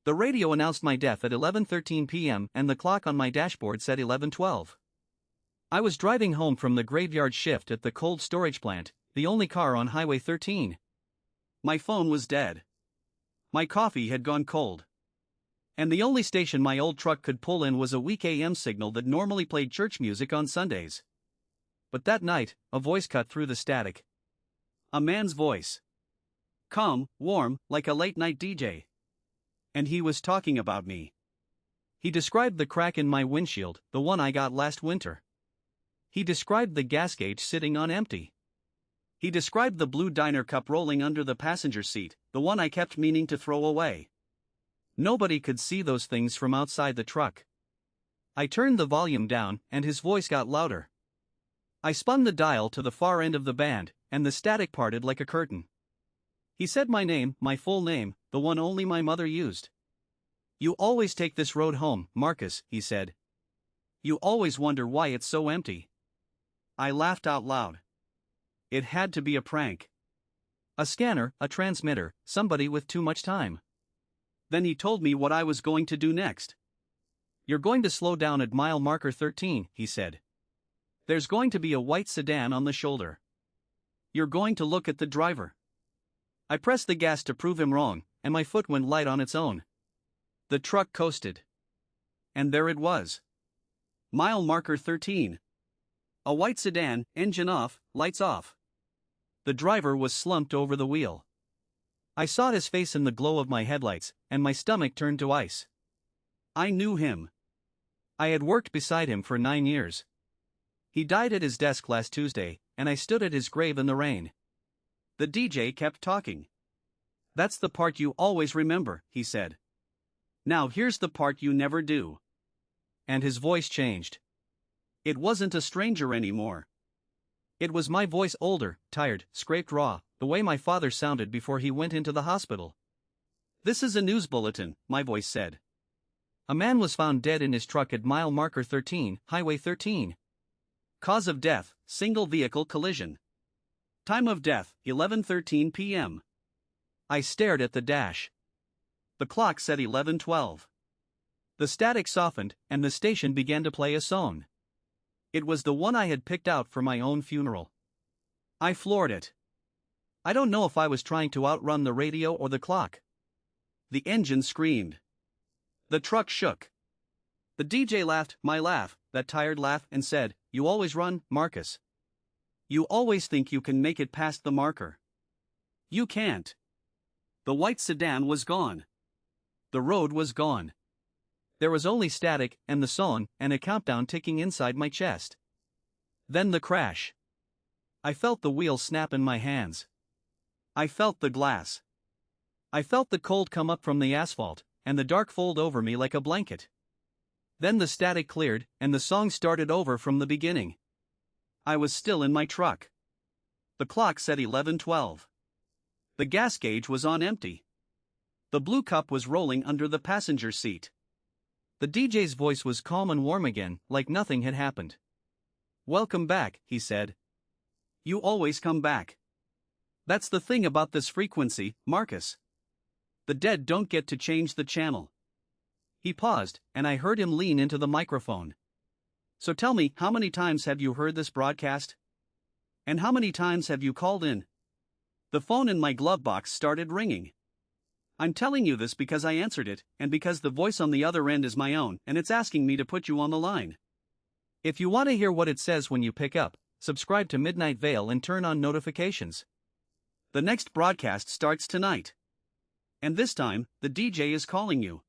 The radio announced my death at 11:13 p.m. and the clock on my dashboard said 11:12. I was driving home from the graveyard shift at the cold storage plant, the only car on Highway 13. My phone was dead. My coffee had gone cold. And the only station my old truck could pull in was a weak AM signal that normally played church music on Sundays. But that night, a voice cut through the static. A man's voice. Calm, warm, like a late-night DJ. And he was talking about me. He described the crack in my windshield, the one I got last winter. He described the gas gauge sitting on empty. He described the blue diner cup rolling under the passenger seat, the one I kept meaning to throw away. Nobody could see those things from outside the truck. I turned the volume down, and his voice got louder. I spun the dial to the far end of the band, and the static parted like a curtain. He said my name, my full name, the one only my mother used. You always take this road home, Marcus, he said. You always wonder why it's so empty. I laughed out loud. It had to be a prank. A scanner, a transmitter, somebody with too much time. Then he told me what I was going to do next. You're going to slow down at mile marker 13, he said. There's going to be a white sedan on the shoulder. You're going to look at the driver. I pressed the gas to prove him wrong, and my foot went light on its own. The truck coasted. And there it was. Mile marker 13. A white sedan, engine off, lights off. The driver was slumped over the wheel. I saw his face in the glow of my headlights, and my stomach turned to ice. I knew him. I had worked beside him for 9 years. He died at his desk last Tuesday, and I stood at his grave in the rain. The DJ kept talking. That's the part you always remember, he said. Now here's the part you never do. And his voice changed. It wasn't a stranger anymore. It was my voice, older, tired, scraped raw, the way my father sounded before he went into the hospital. This is a news bulletin, my voice said. A man was found dead in his truck at mile marker 13, Highway 13. Cause of death, single vehicle collision. Time of death, 11:13 p.m. I stared at the dash. The clock said 11:12. The static softened, and the station began to play a song. It was the one I had picked out for my own funeral. I floored it. I don't know if I was trying to outrun the radio or the clock. The engine screamed. The truck shook. The DJ laughed, my laugh, that tired laugh, and said, "You always run, Marcus. You always think you can make it past the marker. You can't." The white sedan was gone. The road was gone. There was only static, and the song, and a countdown ticking inside my chest. Then the crash. I felt the wheel snap in my hands. I felt the glass. I felt the cold come up from the asphalt, and the dark fold over me like a blanket. Then the static cleared, and the song started over from the beginning. I was still in my truck. The clock said 11:12. The gas gauge was on empty. The blue cup was rolling under the passenger seat. The DJ's voice was calm and warm again, like nothing had happened. "Welcome back," he said. "You always come back. That's the thing about this frequency, Marcus. The dead don't get to change the channel." He paused, and I heard him lean into the microphone. "So tell me, how many times have you heard this broadcast? And how many times have you called in?" The phone in my glove box started ringing. I'm telling you this because I answered it, and because the voice on the other end is my own, and it's asking me to put you on the line. If you want to hear what it says when you pick up, subscribe to Midnight Vale and turn on notifications. The next broadcast starts tonight. And this time, the DJ is calling you.